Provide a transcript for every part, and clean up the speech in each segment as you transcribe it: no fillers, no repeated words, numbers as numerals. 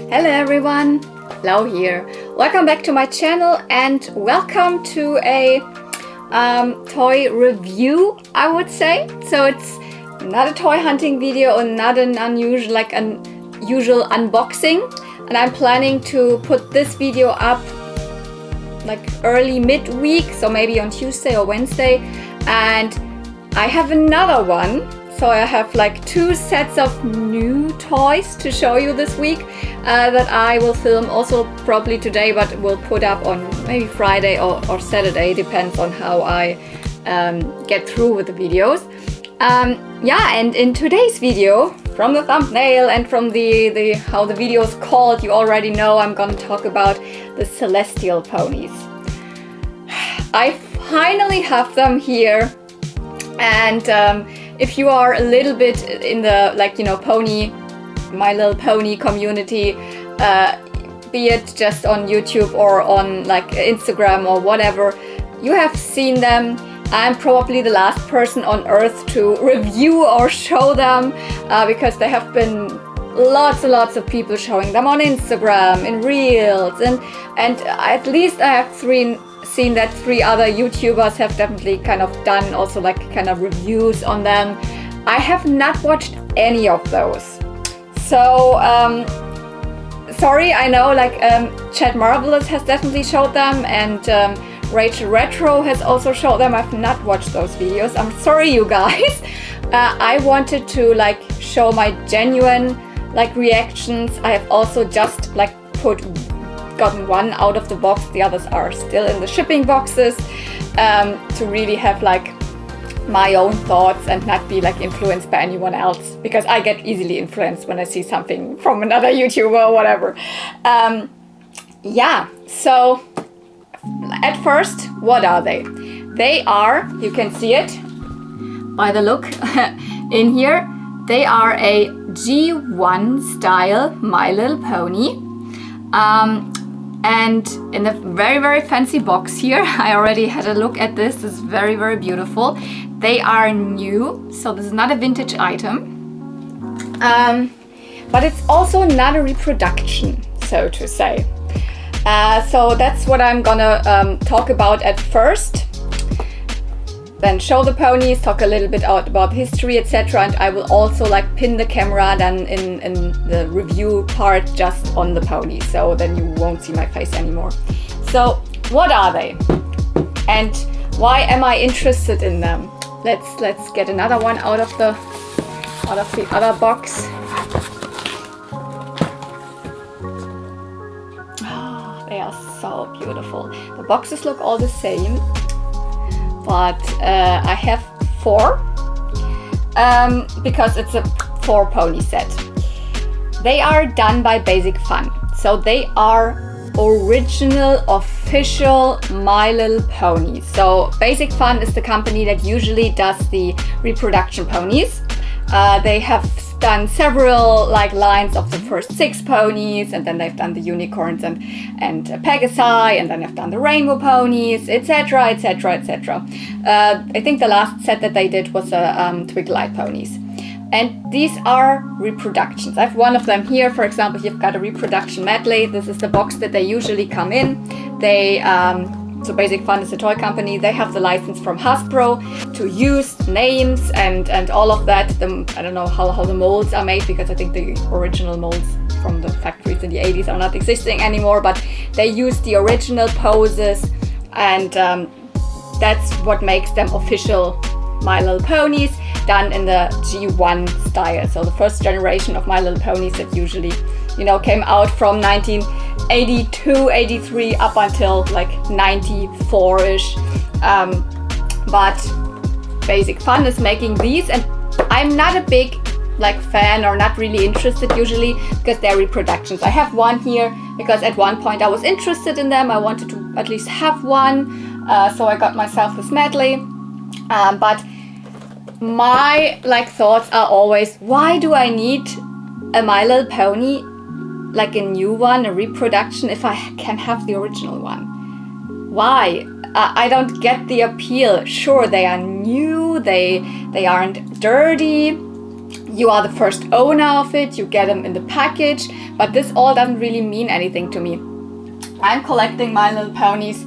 Hello everyone, Lau here. Welcome back to my channel and welcome to a toy review, I would say. So it's not a toy hunting video and not an unusual unboxing, and I'm planning to put this video up like early midweek, so maybe on Tuesday or Wednesday. And I have another one. So I have like 2 sets of new toys to show you this week that I will film also probably today, but will put up on maybe Friday or Saturday, depends on how I get through with the videos. And in today's video, from the thumbnail and from the how the video is called, you already know I'm gonna talk about the Celestial Ponies. I finally have them here, and if you are a little bit in the pony, My Little Pony community, be it just on YouTube or on like Instagram or whatever, you have seen them. I'm probably the last person on earth to review or show them because there have been lots and lots of people showing them on Instagram, in Reels, and at least I have seen that 3 other YouTubers have definitely kind of done also like kind of reviews on them. I have not watched any of those. So sorry, I know Chad Marvelous has definitely showed them, and Rachel Retro has also showed them. I've not watched those videos. I'm sorry, you guys. I wanted to show my genuine reactions. I have also just gotten one out of the box. The others are still in the shipping boxes, to really have my own thoughts and not be influenced by anyone else, because I get easily influenced when I see something from another YouTuber or whatever. So at first, what are they? They are, you can see it by the look in here, they are a G1 style My Little Pony. And in a very, very fancy box here. I already had a look at this. This is very, very beautiful. They are new, so this is not a vintage item. But it's also not a reproduction, so to say. So that's what I'm gonna talk about at first. Then show the ponies, talk a little bit about history, etc. And I will also pin the camera then in the review part just on the ponies, so then you won't see my face anymore. So what are they? And why am I interested in them? Let's get another one out of the other box. Oh, they are so beautiful. The boxes look all the same, but I have 4 because it's a 4 pony set. They are done by Basic Fun, so they are original official My Little Ponies. So Basic Fun is the company that usually does the reproduction ponies. They have done several lines of the first 6 ponies, and then they've done the unicorns and Pegasi, and then they've done the rainbow ponies, etc, etc, etc. I think the last set that they did was the Twinkle Light ponies, and these are reproductions. I have one of them here. For example, you've got a reproduction medley. This is the box that they usually come in. They so Basic Fun is a toy company. They have the license from Hasbro to use names and all of that. I don't know how the molds are made, because I think the original molds from the factories in the 80s are not existing anymore, but they use the original poses, and that's what makes them official My Little Ponies, done in the G1 style. So the first generation of My Little Ponies that usually came out from 1982, 83 up until 94-ish. But Basic Fun is making these, and I'm not a big fan, or not really interested usually, because they're reproductions. I have one here because at one point I was interested in them. I wanted to at least have one, so I got myself this medley. But my thoughts are always, why do I need a My Little Pony, a new one, a reproduction, if I can have the original one? Why? I don't get the appeal. Sure, they are new, they aren't dirty. you are the first owner of it, you get them in the package, but this all doesn't really mean anything to me. I'm collecting My Little Ponies.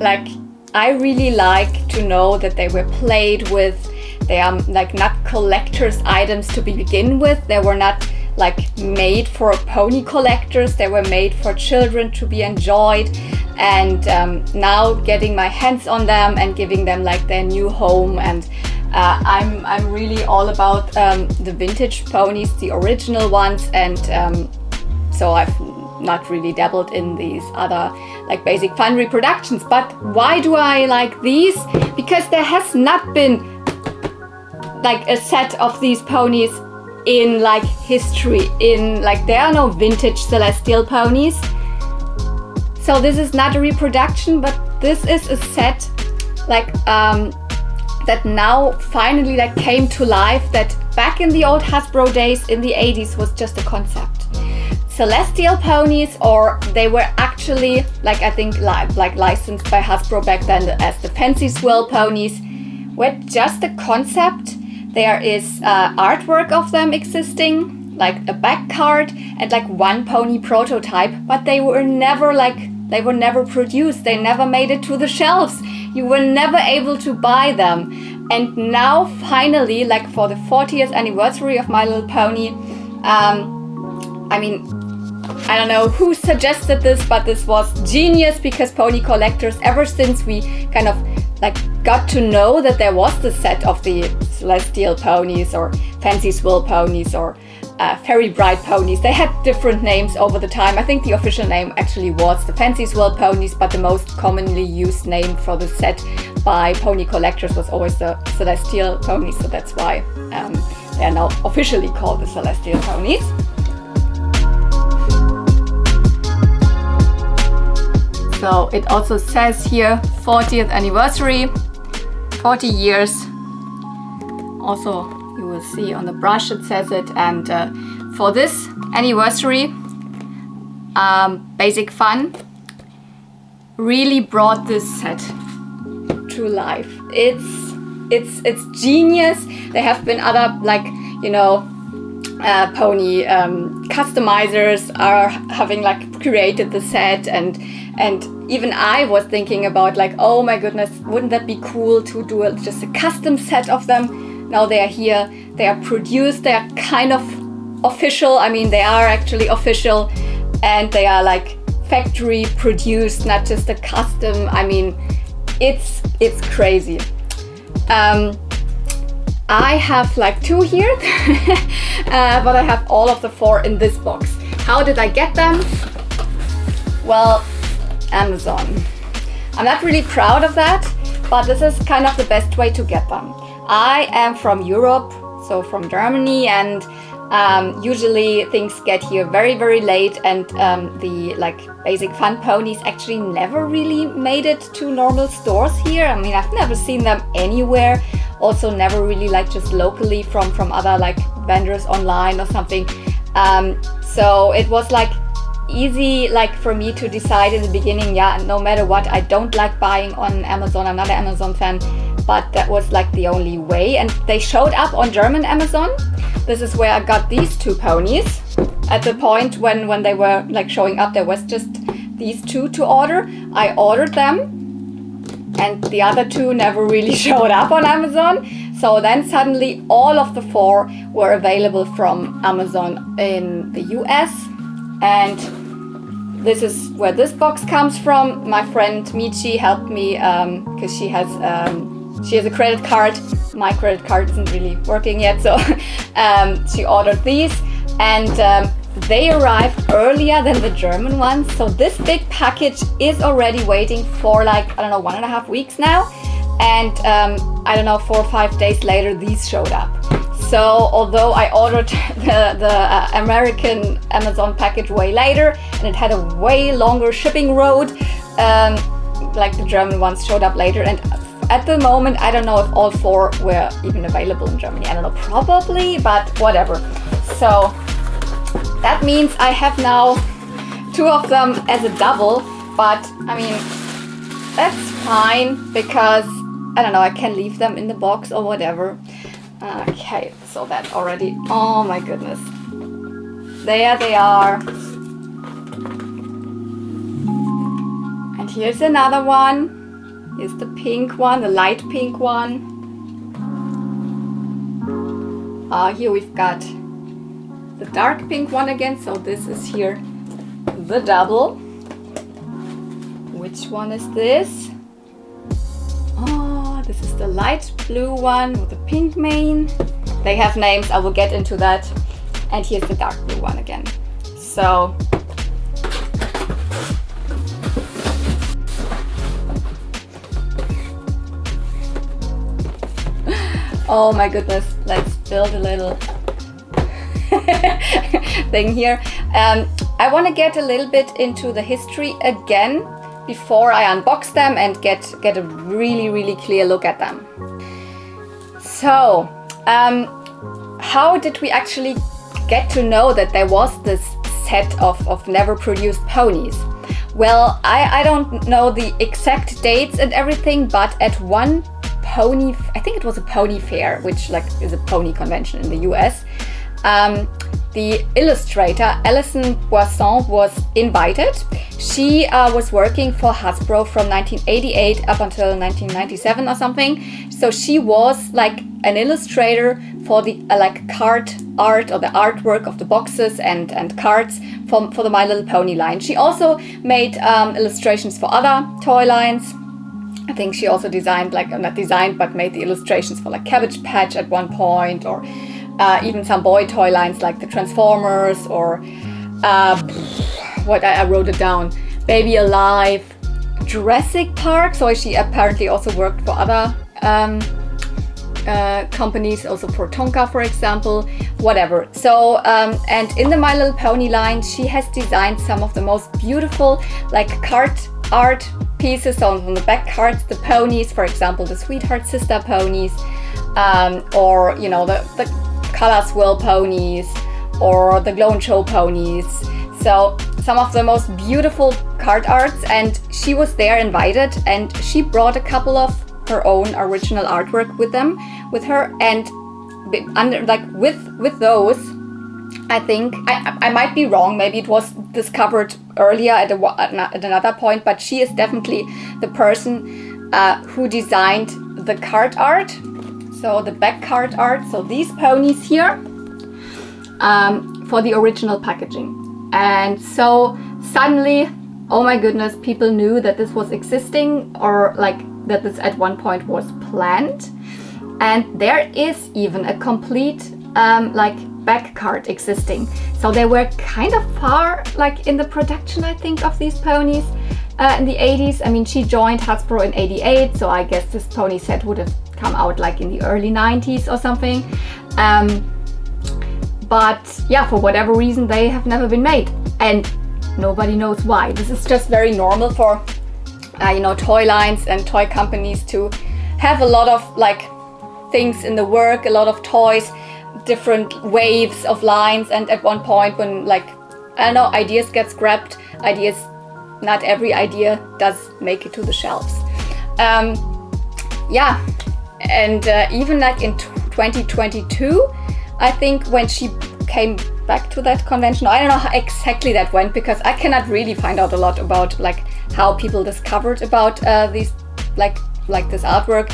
Like, I really like to know that they were played with. They are like not collector's items to begin with. They were not like made for pony collectors. They were made for children to be enjoyed. And now getting my hands on them and giving them like their new home. And I'm really all about the vintage ponies, the original ones, and so I've not really dabbled in these other like basic fun reproductions. But why do I like these? Because there has not been like a set of these ponies in like history, in like there are no vintage Celestial Ponies. So this is not a reproduction, but this is a set like that now finally like came to life, that back in the old Hasbro days in the 80s was just a concept. Celestial Ponies, or they were actually like I think like licensed by Hasbro back then as the Fancy Swirl ponies, were just a concept. There is artwork of them existing, like a back card and like one pony prototype, but they were never produced. They never made it to the shelves. You were never able to buy them. And now finally, like for the 40th anniversary of My Little Pony, I mean, I don't know who suggested this, but this was genius, because pony collectors, ever since we kind of like got to know that there was the set of the Celestial Ponies or Fancy Swirl ponies or Fairy Bright ponies. They had different names over the time. I think the official name actually was the Fancy Swirl ponies, but the most commonly used name for the set by pony collectors was always the Celestial Ponies. So that's why they are now officially called the Celestial Ponies. So it also says here 40th anniversary, 40 years. Also, you will see on the brush it says it. And for this anniversary, Basic Fun really brought this set to life. It's genius. There have been other like, you know, pony customizers are having like created the set, and even I was thinking about like, oh my goodness, wouldn't that be cool to do just a custom set of them? Now they are here, they are produced, they are kind of official. I mean, they are actually official, and they are like factory produced, not just a custom. I mean, it's crazy. I have like 2 here, but I have all of the 4 in this box. How did I get them? Well, Amazon. I'm not really proud of that, but this is kind of the best way to get them. I am from Europe, so from Germany, and usually things get here very, very late, and the like Basic Fun ponies actually never really made it to normal stores here. I mean, I've never seen them anywhere. Also never really like just locally from other like vendors online or something. So it was like easy like for me to decide in the beginning, yeah, no matter what, I don't like buying on Amazon. I'm not an Amazon fan, but that was like the only way. And they showed up on German Amazon. This is where I got these 2 ponies. At the point when they were like showing up, there was just these 2 to order. I ordered them, and the other 2 never really showed up on Amazon. So then suddenly all of the 4 were available from Amazon in the US. And this is where this box comes from. My friend Michi helped me because she has a credit card. My credit card isn't really working yet, so she ordered these, and they arrived earlier than the German ones. So this big package is already waiting for like, I don't know, 1.5 weeks now. And I don't know, 4 or 5 days later, these showed up. So although I ordered the American Amazon package way later, and it had a way longer shipping road, like the German ones showed up later. And at the moment, I don't know if all 4 were even available in Germany. I don't know, probably, but whatever. So that means I have now 2 of them as a double, but I mean, that's fine, because I don't know, I can leave them in the box or whatever. Okay, So that already, oh my goodness. There they are. And here's another one. Here's the pink one, the light pink one. Here we've got the dark pink one again. So this is here the double. Which one is this? Oh, this is the light blue one with the pink mane. They have names, I will get into that. And here's the dark blue one again. So, oh my goodness, let's build a little thing here. I want to get a little bit into the history again before I unbox them and get a really clear look at them. So, how did we actually get to know that there was this set of never produced ponies? Well, I don't know the exact dates and everything, but at one pony, I think it was a pony fair, which like is a pony convention in the US, the illustrator Alison Boisson was invited. She was working for Hasbro from 1988 up until 1997 or something. So she was like an illustrator for the like card art or the artwork of the boxes and cards for the My Little Pony line. She also made illustrations for other toy lines. I think she also designed, like not designed, but made the illustrations for like Cabbage Patch at one point, or even some boy toy lines like the Transformers, or what I wrote it down, Baby Alive, Jurassic Park. So she apparently also worked for other companies, also for Tonka, for example, whatever. So and in the My Little Pony line, she has designed some of the most beautiful like card art pieces on the back cards, the ponies, for example, the Sweetheart Sister ponies, or you know, the Color Swirl ponies, or the Glow and Show ponies. So some of the most beautiful card arts, and she was there invited, and she brought a couple of her own original artwork with her, and under like with those, I think I might be wrong. Maybe it was discovered earlier at another point, but she is definitely the person who designed the card art. So the back card art. So these ponies here for the original packaging. And so suddenly, oh my goodness, people knew that this was existing, or like that this at one point was planned. And there is even a complete like back card existing. So they were kind of far like in the production, I think, of these ponies in the 80s. I mean, she joined Hasbro in 88, so I guess this pony set would have come out like in the early 90s or something. But yeah, for whatever reason, they have never been made, and nobody knows why. This is just very normal for you know, toy lines and toy companies to have a lot of like things in the work, a lot of toys, different waves of lines, and at one point when like, I don't know, ideas get scrapped, not every idea does make it to the shelves. Yeah, and even like in 2022, I think, when she came back to that convention, I don't know how exactly that went, because I cannot really find out a lot about like how people discovered about these like this artwork.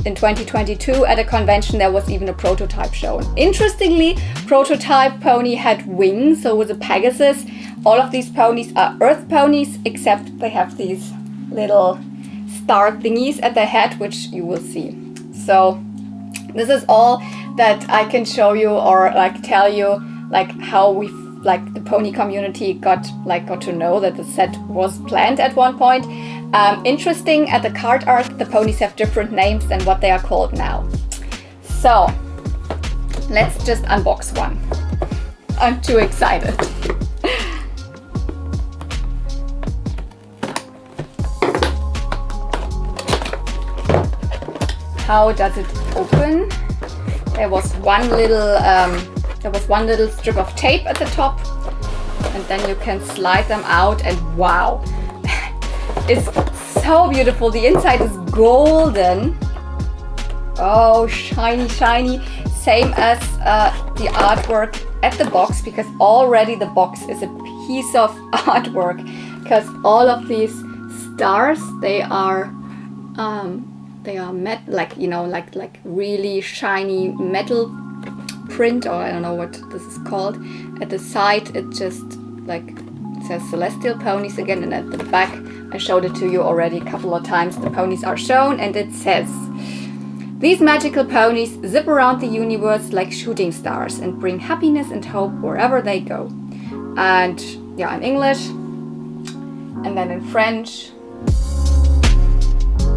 In 2022 at a convention, there was even a prototype shown. Interestingly, prototype pony had wings, so it was a Pegasus. All of these ponies are Earth ponies, except they have these little star thingies at the head, which you will see. So this is all that I can show you, or like tell you, like how we like the pony community got to know that the set was planned at one point. Interesting, at the card art, the ponies have different names than what they are called now. So let's just unbox one. I'm too excited. How does it open? There was one little strip of tape at the top, and then you can slide them out, and wow, it's so beautiful. The inside is golden. Oh, shiny, shiny. Same as the artwork at the box, because already the box is a piece of artwork, because all of these stars, they are like, you know, like really shiny metal print, or I don't know what this is called. At the side it just like it says Celestial Ponies again, and at the back, I showed it to you already a couple of times, the ponies are shown, and it says, these magical ponies zip around the universe like shooting stars and bring happiness and hope wherever they go. And yeah, in English, and then in French,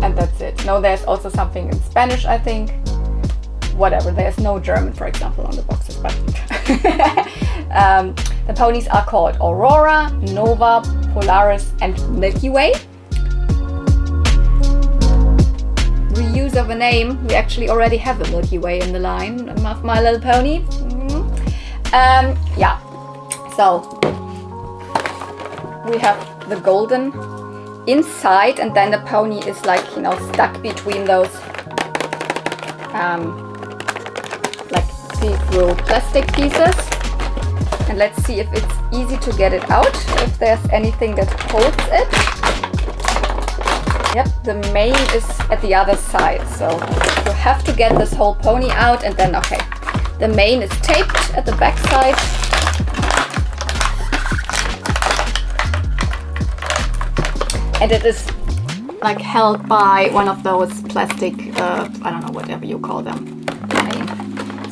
and that's it. No, there's also something in Spanish, I think. Whatever, there's no German, for example, on the boxes, but the ponies are called Aurora, Nova, Polaris, and Milky Way. Reuse of a name, we actually already have a Milky Way in the line of My Little Pony. Yeah, so we have the golden inside, and then the pony is like, you know, stuck between those like see-through plastic pieces. And let's see if it's easy to get it out, if there's anything that holds it. Yep, the mane is at the other side, so you have to get this whole pony out, and then, okay, the mane is taped at the back side. And it is like held by one of those plastic, I don't know, whatever you call them.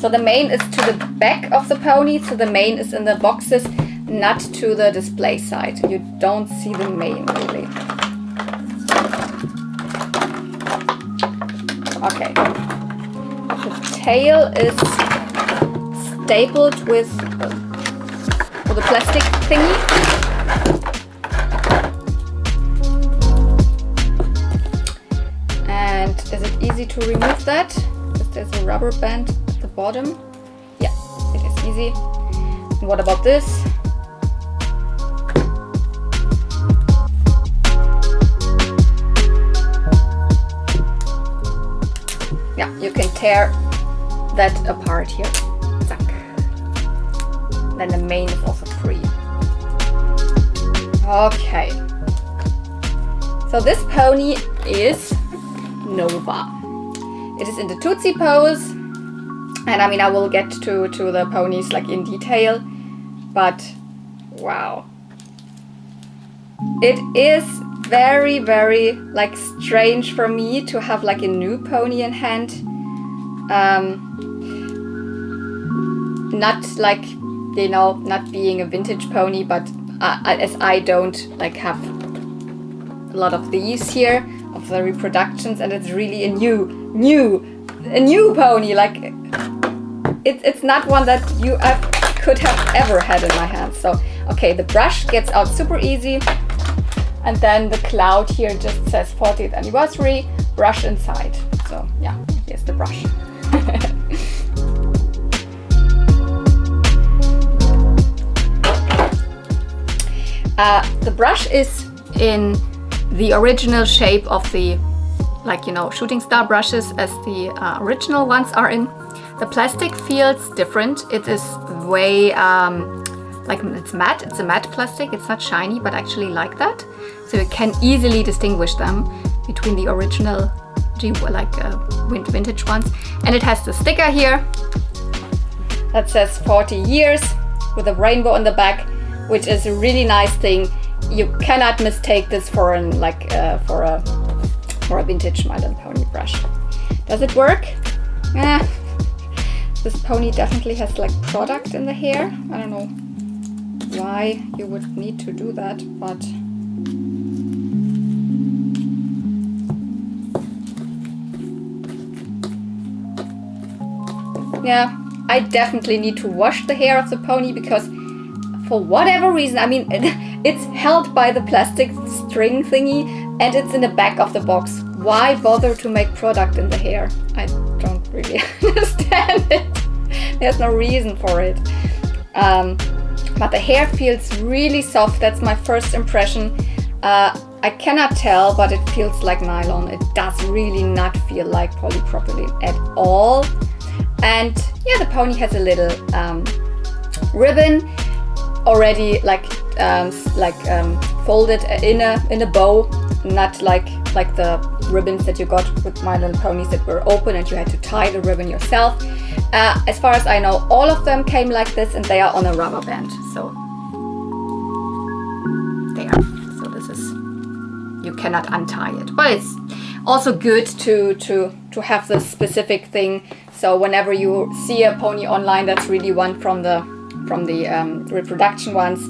So the mane is to the back of the pony, so the mane is in the boxes, not to the display side. You don't see the mane really. Okay. The tail is stapled with a plastic thingy. And is it easy to remove that? Because there's a rubber band at the bottom. Yeah, it is easy. And what about this? Yeah, you can tear that apart here. Zack. Then the mane is also free. Okay. So this pony is Nova. It is in the Tootsie pose, and I mean, I will get to the ponies like in detail, but wow. It is very, very like strange for me to have like a new pony in hand. Not like, you know, not being a vintage pony, but as I don't like have a lot of these here of the reproductions, and it's really a new pony. Like it's not one that you could have ever had in my hands. So okay, the brush gets out super easy. And then the cloud here just says 40th anniversary, brush inside. So yeah, here's the brush. The brush is in the original shape of the, like, you know, shooting star brushes as the original ones are in. The plastic feels different. It is way, like it's matte. It's a matte plastic. It's not shiny, but actually like that. So you can easily distinguish them between the original, vintage ones. And it has the sticker here that says 40 years with a rainbow on the back, which is a really nice thing. You cannot mistake this for a vintage My Little Pony brush. Does it work? This pony definitely has like product in the hair. I don't know why you would need to do that, but yeah, I definitely need to wash the hair of the pony, because for whatever reason, I mean, it's held by the plastic string thingy and it's in the back of the box. Why bother to make product in the hair? I don't really understand it. There's no reason for it. But the hair feels really soft. That's my first impression. I I cannot tell, but it feels like nylon. It does really not feel like polypropylene at all. And yeah, the pony has a little ribbon already folded in a bow, not like the ribbons that you got with My Little Ponies that were open and you had to tie the ribbon yourself. As far as I know, all of them came like this, and they are on a rubber band. So there. So this is, you cannot untie it, but it's also good to have this specific thing. So whenever you see a pony online, that's really one from the reproduction ones,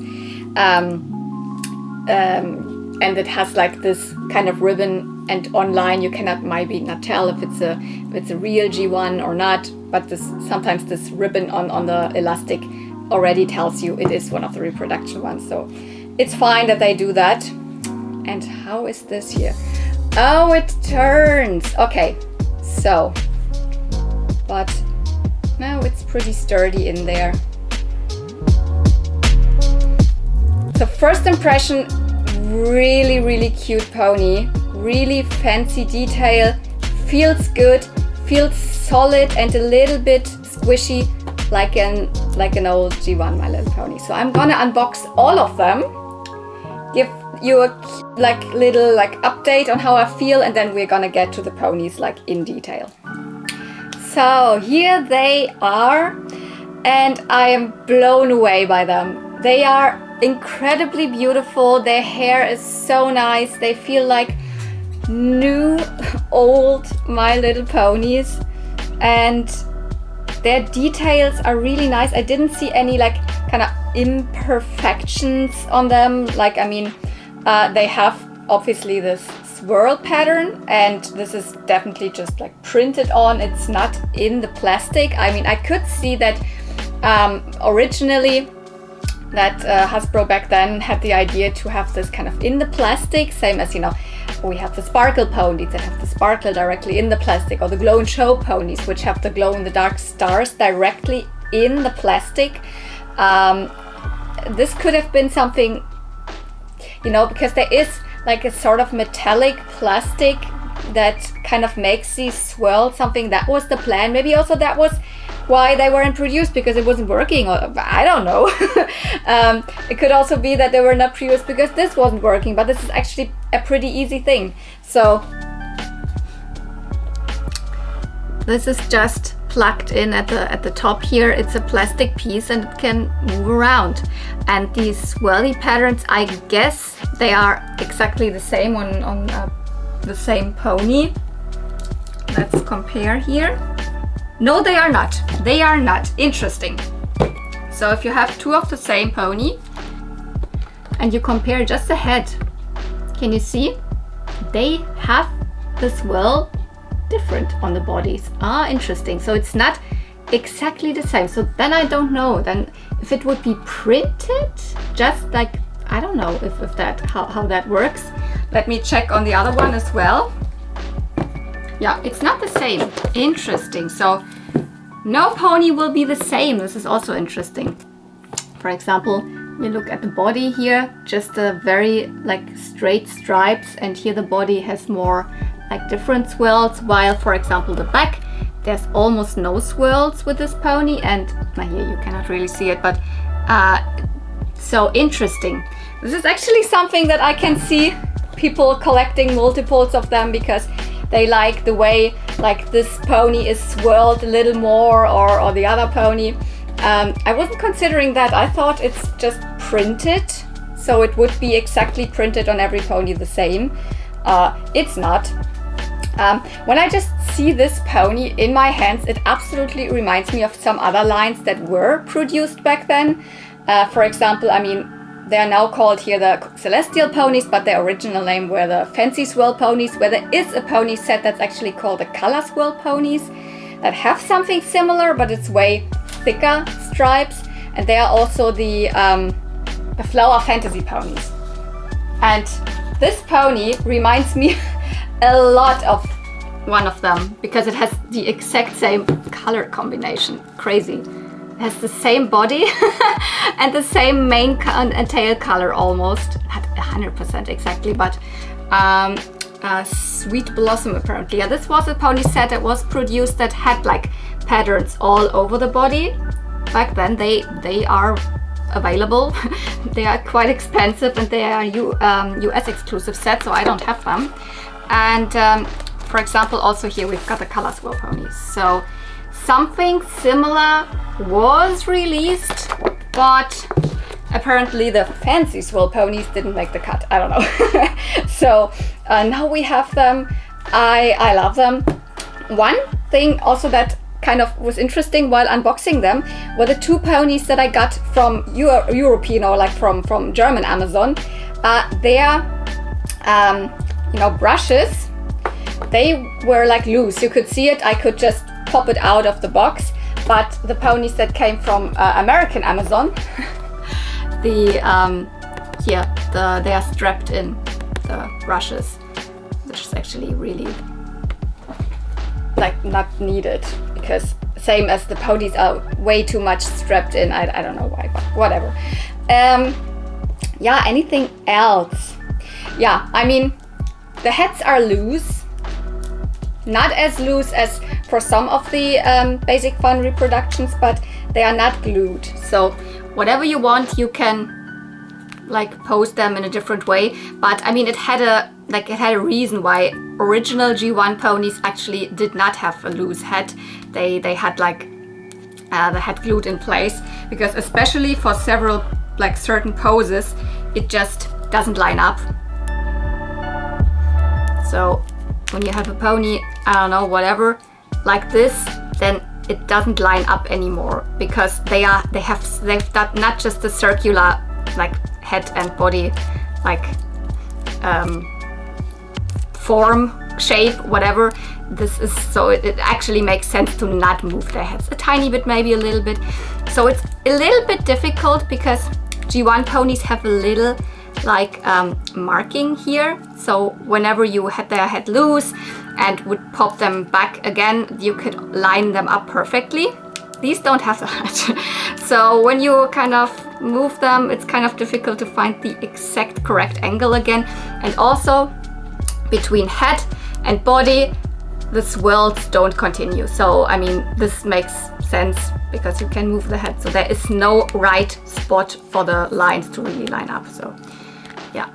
and it has like this kind of ribbon. And online you cannot maybe not tell if it's a real G1 or not. But sometimes this ribbon on the elastic already tells you it is one of the reproduction ones. So it's fine that they do that. And how is this here? Oh, it turns. Okay, so, but now it's pretty sturdy in there. So first impression, really, really cute pony. Really fancy detail. Feels good. Feels solid and a little bit squishy, like an old G1 My Little Pony. So I'm gonna unbox all of them, give you a little update on how I feel, and then we're gonna get to the ponies in detail. So here they are, and I am blown away by them. They are incredibly beautiful. Their hair is so nice. They feel like new old My Little Ponies, and their details are really nice. I didn't see any kind of imperfections on them. They have obviously this swirl pattern, and this is definitely just printed on. It's not in the plastic. I mean, I could see that originally that Hasbro back then had the idea to have this kind of in the plastic, same as, we have the sparkle ponies that have the sparkle directly in the plastic, or the glow and show ponies which have the glow in the dark stars directly in the plastic. This could have been something, because there is a sort of metallic plastic that kind of makes these swirls. Something that was the plan. Maybe also that was why they weren't produced, because it wasn't working, or I don't know. It could also be that they were not produced because this wasn't working, but this is actually a pretty easy thing. So this is just plugged in at the top here. It's a plastic piece and it can move around. And these swirly patterns, I guess they are exactly the same on the same pony. Let's compare here. No, they are not. They are not. Interesting. So if you have two of the same pony and you compare just the head, can you see? They have the swirl different on the bodies. Interesting. So it's not exactly the same. So then I don't know. Then if it would be printed, just I don't know if that how that works. Let me check on the other one as well. Yeah, it's not the same. Interesting. So no pony will be the same. This is also interesting. For example, we look at the body here, just a very straight stripes, and here the body has more different swirls, while for example the back, there's almost no swirls with this pony, and here you cannot really see it, but so interesting. This is actually something that I can see people collecting multiples of them, because they like the way this pony is swirled a little more, or the other pony. I wasn't considering that. I thought it's just printed, so it would be exactly printed on every pony the same. It's not. When I just see this pony in my hands, it absolutely reminds me of some other lines that were produced back then. For example, they are now called here the Celestial Ponies, but their original name were the Fancy Swirl Ponies, where there is a pony set that's actually called the Color Swirl Ponies that have something similar, but it's way thicker stripes. And they are also the Flower Fantasy Ponies. And this pony reminds me a lot of one of them, because it has the exact same color combination. Crazy. has the same body and the same mane and tail color almost. Not 100% exactly, but Sweet Blossom apparently. Yeah, this was a pony set that was produced that had like patterns all over the body. Back then they are available. They are quite expensive and they are US exclusive sets, so I don't have them. And for example, also here we've got the Color Swirl ponies. So something similar was released, but apparently the Fancy Swirl ponies didn't make the cut. I don't know. So now we have them. I love them. One thing also that kind of was interesting while unboxing them were the two ponies that I got from European, or like from German Amazon. Their brushes, they were like loose. You could see it. I could just pop it out of the box. But the ponies that came from American Amazon, they are strapped in, the brushes, which is actually really like not needed, because same as the ponies are way too much strapped in. I don't know why, but whatever. Yeah, anything else? Yeah, I mean, the heads are loose. Not as loose as for some of the Basic Fun reproductions, but they are not glued. So whatever you want, you can like pose them in a different way. But I mean, it had a reason why original G1 ponies actually did not have a loose head. They had like the head glued in place, because especially for several like certain poses, it just doesn't line up. So when you have a pony, I don't know, whatever, like this, then it doesn't line up anymore, because they've got not just the circular like head and body like form, shape, whatever. This is so it actually makes sense to not move their heads a tiny bit, maybe a little bit. So it's a little bit difficult because G1 ponies have a little like marking here, so whenever you had their head loose and would pop them back again, you could line them up perfectly. These don't have that. So when you kind of move them, it's kind of difficult to find the exact correct angle again. And also between head and body, the swirls don't continue. So I mean, this makes sense because you can move the head, so there is no right spot for the lines to really line up. So yeah,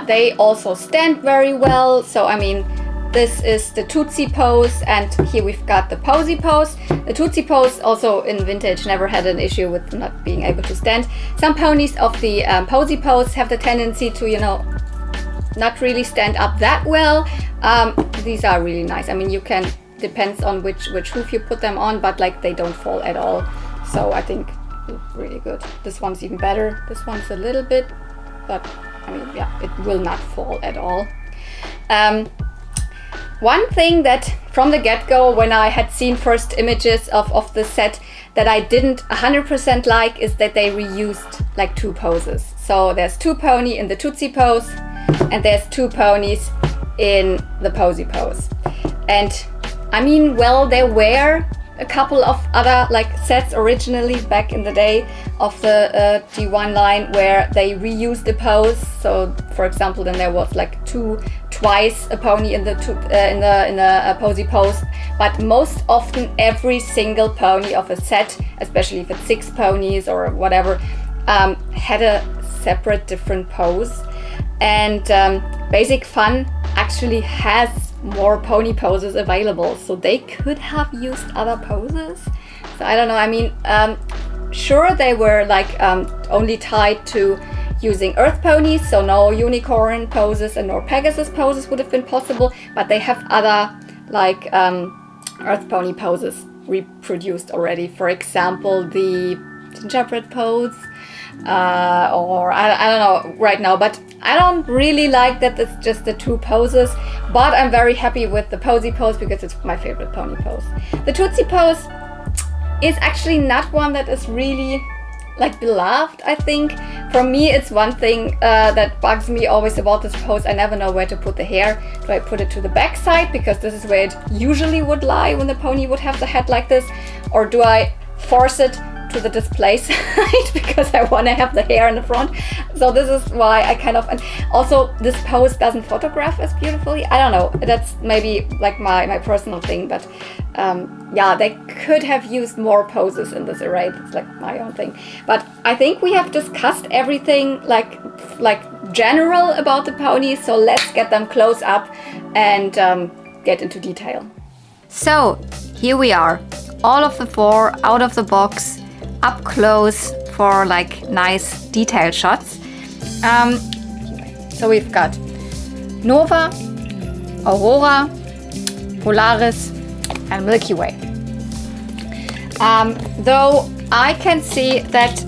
they also stand very well. So I mean, this is the Tootsie pose, and here we've got the Posy pose. The Tootsie pose also in vintage never had an issue with not being able to stand. Some ponies of the Posy pose have the tendency to, you know, not really stand up that well. These are really nice. I mean, you can, depends on which hoof you put them on, but like they don't fall at all. So I think really good. This one's even better. This one's a little bit, but I mean, yeah, it will not fall at all. One thing that from the get-go, when I had seen first images of the set, that I didn't 100% like is that they reused like two poses. So there's two pony in the Tootsie pose, and there's two ponies in the Posy pose. And I mean, well, there were a couple of other like sets originally back in the day of the G1 line where they reused the pose. So for example, then there was like twice a pony in the Posy pose, but most often every single pony of a set, especially if it's 6 ponies or whatever, had a separate different pose. And Basic Fun actually has more pony poses available, so they could have used other poses. So I don't know, I mean, sure, they were like only tied to using earth ponies, so no unicorn poses and no Pegasus poses would have been possible, but they have other like earth pony poses reproduced already. For example, the gingerbread pose, or I don't know right now, but I don't really like that it's just the two poses, but I'm very happy with the Posy pose because it's my favorite pony pose. The Tootsie pose is actually not one that is really like beloved, I think. For me, it's one thing that bugs me always about this pose. I never know where to put the hair. Do I put it to the back side because this is where it usually would lie when the pony would have the head like this? Or do I force it to the display side because I want to have the hair in the front. So this is why I kind of, and also this pose doesn't photograph as beautifully. I don't know, that's maybe like my personal thing, but yeah, they could have used more poses in this array. It's like my own thing. But I think we have discussed everything like general about the ponies, so let's get them close up and get into detail. So here we are, all of the 4 out of the box, up close for like nice detail shots. So we've got Nova, Aurora, Polaris and Milky Way. Though I can see that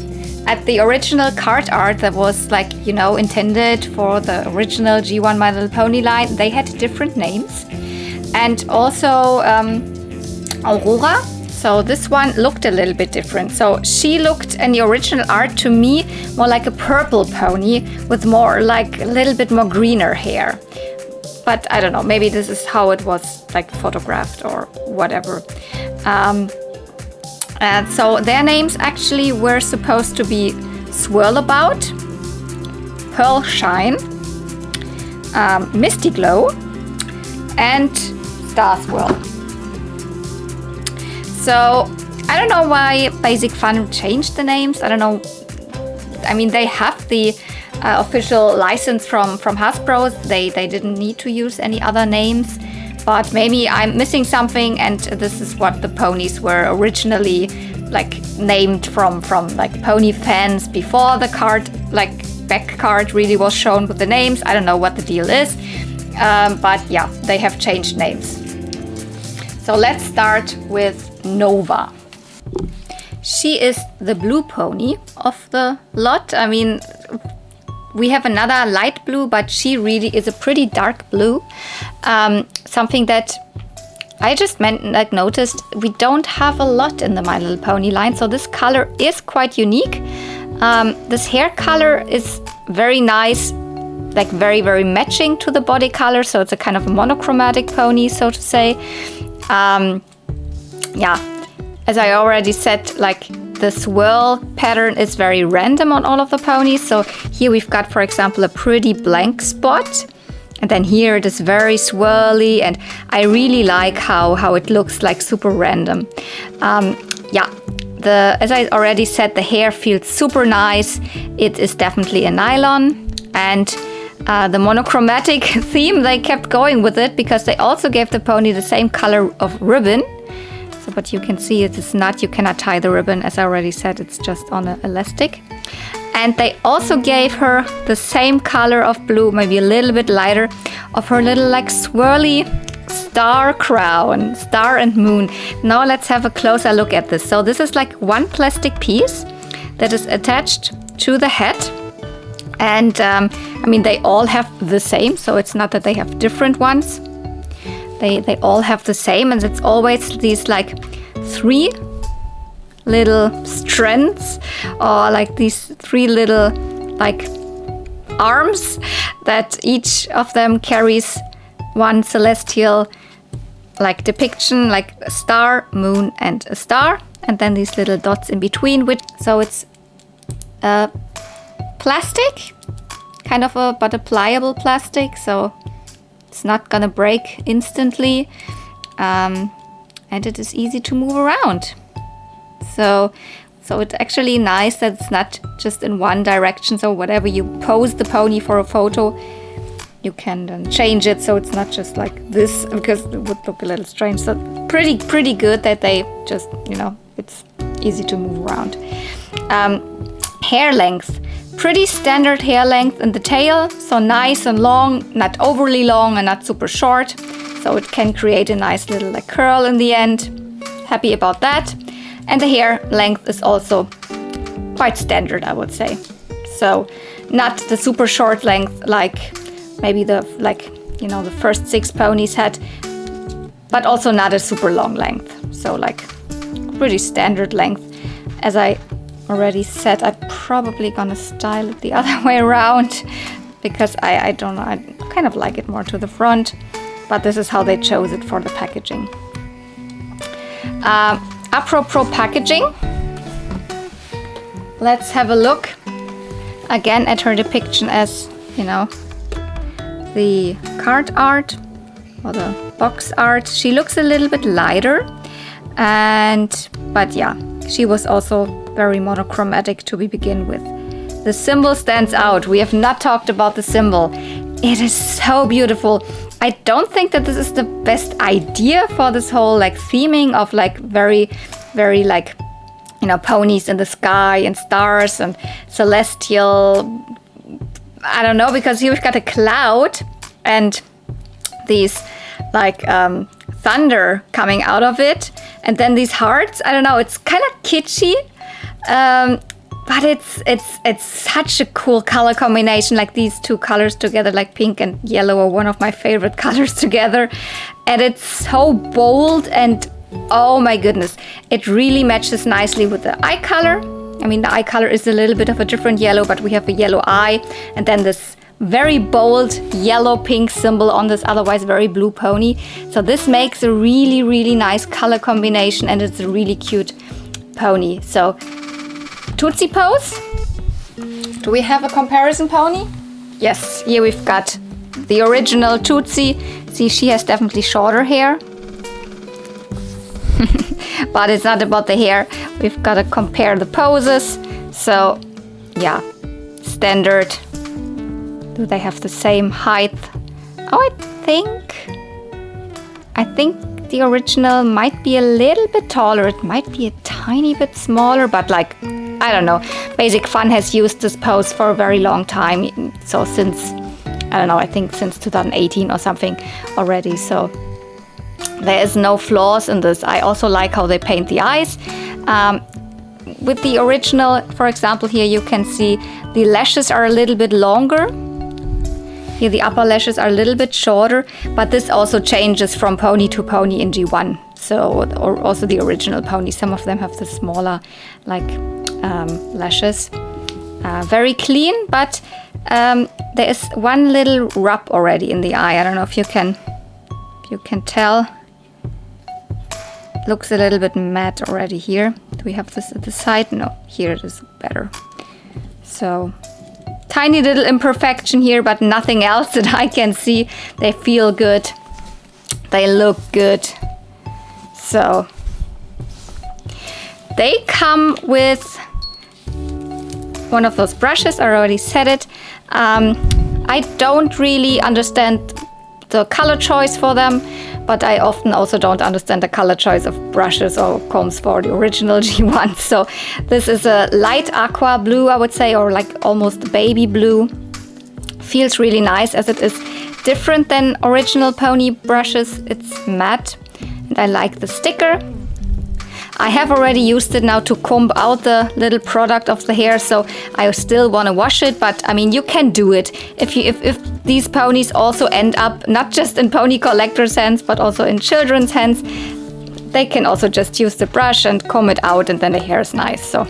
at the original card art that was like, you know, intended for the original G1 My Little Pony line, they had different names. And also Aurora, so this one looked a little bit different. So she looked in the original art to me more like a purple pony with more like a little bit more greener hair. But I don't know, maybe this is how it was like photographed or whatever. And so their names actually were supposed to be Swirlabout, Pearl Shine, Misty Glow and Star Swirl. So I don't know why Basic Fun changed the names. I don't know. I mean, they have the official license from Hasbro. They didn't need to use any other names. But maybe I'm missing something, and this is what the ponies were originally like named from like pony fans before the card, like back card really was shown with the names. I don't know what the deal is, but yeah, they have changed names. So let's start with Nova. She is the blue pony of the lot. I mean, we have another light blue, but she really is a pretty dark blue. Something that I just noticed we don't have a lot in the My Little Pony line, so this color is quite unique. This hair color is very nice, like very, very matching to the body color, so it's a kind of a monochromatic pony, so to say. Yeah, as I already said, like the swirl pattern is very random on all of the ponies. So here we've got, for example, a pretty blank spot. And then here it is very swirly, and I really like how it looks like super random. Yeah, as I already said, the hair feels super nice. It is definitely a nylon, and the monochromatic theme, they kept going with it because they also gave the pony the same color of ribbon. So, but you can see it is not, you cannot tie the ribbon, as I already said, it's just on an elastic. And they also gave her the same color of blue, maybe a little bit lighter, of her little like swirly star crown, star and moon. Now let's have a closer look at this. So this is like one plastic piece that is attached to the head. And I mean, they all have the same, so it's not that they have different ones. They all have the same, and it's always these like 3 little strands, or like these 3 little like arms that each of them carries one celestial like depiction, like a star, moon and a star, and then these little dots in between, which so it's plastic, kind of but a pliable plastic, so it's not gonna break instantly, and it is easy to move around. So it's actually nice that it's not just in one direction. So whatever you pose the pony for a photo, you can then change it. So it's not just like this, because it would look a little strange. So pretty good that they just, you know, it's easy to move around. Hair length. Pretty standard hair length in the tail, so nice and long, not overly long and not super short. So it can create a nice little like curl in the end. Happy about that. And the hair length is also quite standard, I would say. So not the super short length like maybe the first 6 ponies had, but also not a super long length. So like pretty standard length. As I already said, I'm probably gonna style it the other way around because I don't know, I kind of like it more to the front, but this is how they chose it for the packaging. apropos packaging. Let's have a look again at her depiction as, you know, the card art or the box art. She looks a little bit lighter, but yeah, she was also very monochromatic to begin with. The symbol stands out. We have not talked about the symbol. It is so beautiful. I don't think that this is the best idea for this whole like theming of like very, very like, you know, ponies in the sky and stars and celestial. I don't know, because here we've got a cloud and these like thunder coming out of it, and then these hearts. I don't know, it's kind of kitschy, but it's such a cool color combination. Like these two colors together, like pink and yellow, are one of my favorite colors together, and it's so bold, and oh my goodness, it really matches nicely with the eye color. I mean, the eye color is a little bit of a different yellow, but we have a yellow eye, and then this very bold yellow-pink symbol on this otherwise very blue pony. So this makes a really, really nice color combination, and it's a really cute pony. So, Tootsie pose. Do we have a comparison pony? Yes, here we've got the original Tootsie. See, she has definitely shorter hair. But it's not about the hair. We've got to compare the poses. So, yeah, standard. Do they have the same height? Oh, I think the original might be a little bit taller. It might be a tiny bit smaller, but like, I don't know. Basic Fun has used this pose for a very long time. So since, I don't know, I think since 2018 or something already. So there is no flaws in this. I also like how they paint the eyes. With the original, for example, here you can see the lashes are a little bit longer. Here the upper lashes are a little bit shorter, but this also changes from pony to pony in G1. So, or also the original pony. Some of them have the smaller, like, lashes. Very clean, but there is one little rub already in the eye. I don't know if you can tell. Looks a little bit matte already here. Do we have this at the side? No, here it is better. So, tiny little imperfection here, but nothing else that I can see. They feel good. They look good. So, they come with one of those brushes. I already said it. I don't really understand the color choice for them, but I often also don't understand the color choice of brushes or combs for the original G1. So this is a light aqua blue, I would say, or like almost baby blue. Feels really nice as it is different than original pony brushes. It's matte, and I like the sticker. I have already used it now to comb out the little product of the hair, so I still want to wash it, but I mean, you can do it. If these ponies also end up not just in pony collectors' hands, but also in children's hands, they can also just use the brush and comb it out, and then the hair is nice, so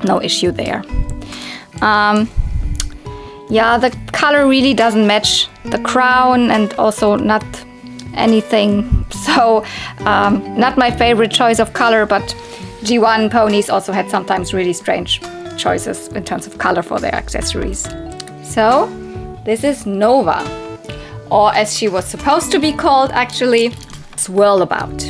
no issue there. Yeah, the color really doesn't match the crown, and also not anything, so not my favorite choice of color, but G1 ponies also had sometimes really strange choices in terms of color for their accessories. So this is Nova, or as she was supposed to be called actually, Swirl About.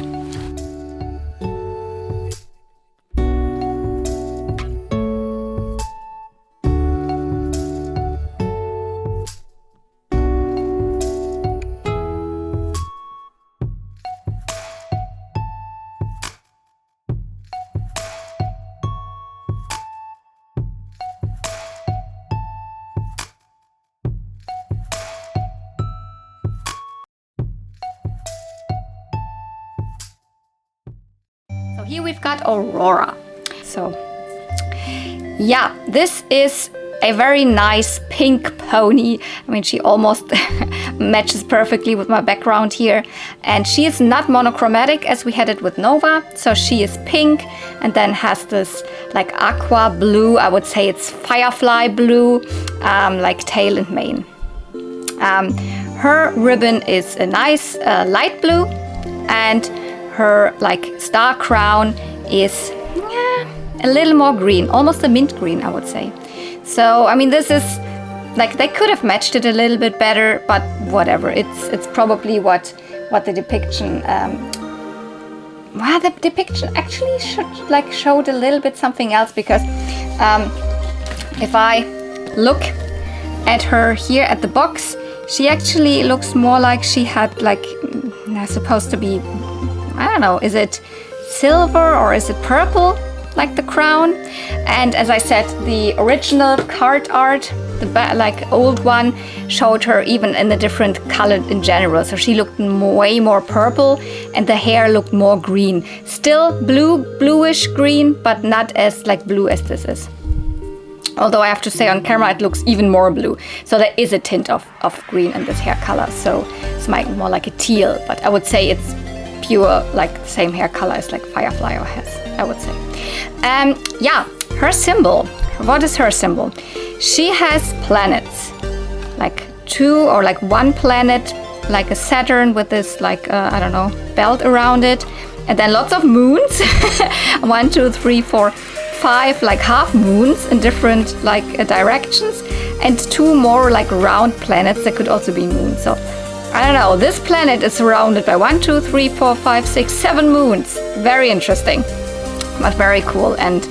Here we've got Aurora. So yeah, this is a very nice pink pony. I mean, she almost matches perfectly with my background here. And she is not monochromatic as we had it with Nova. So she is pink and then has this like aqua blue. I would say it's firefly blue, like tail and mane. Her ribbon is a nice light blue, and her like star crown is a little more green, almost a mint green, I would say. So, I mean, this is like, they could have matched it a little bit better, but whatever. It's probably what the depiction. Well, the depiction actually showed a little bit something else, because if I look at her here at the box, she actually looks more like she had like, supposed to be, I don't know, is it silver or is it purple, like the crown? And as I said, the original card art, the old one, showed her even in a different color in general. So she looked way more purple, and the hair looked more green. Still bluish green, but not as like blue as this is. Although I have to say on camera it looks even more blue. So there is a tint of green in this hair color. So it's more like a teal, but I would say it's pure, like the same hair color as like Firefly or has, I would say. Yeah, her symbol. What is her symbol? She has planets, like 2 or like 1 planet, like a Saturn with this like, I don't know, belt around it. And then lots of moons, 1, 2, 3, 4, 5 like half moons in different like directions, and 2 more like round planets that could also be moons. So I don't know, this planet is surrounded by 1, 2, 3, 4, 5, 6, 7 moons. Very interesting, but very cool and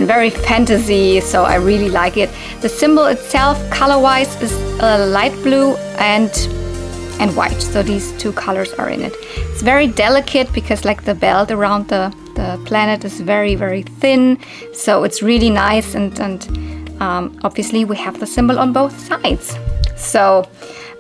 very fantasy, so I really like it. The symbol itself, color-wise, is light blue and white. So these 2 colors are in it. It's very delicate because like the belt around the planet is very, very thin. So it's really nice, and obviously we have the symbol on both sides. So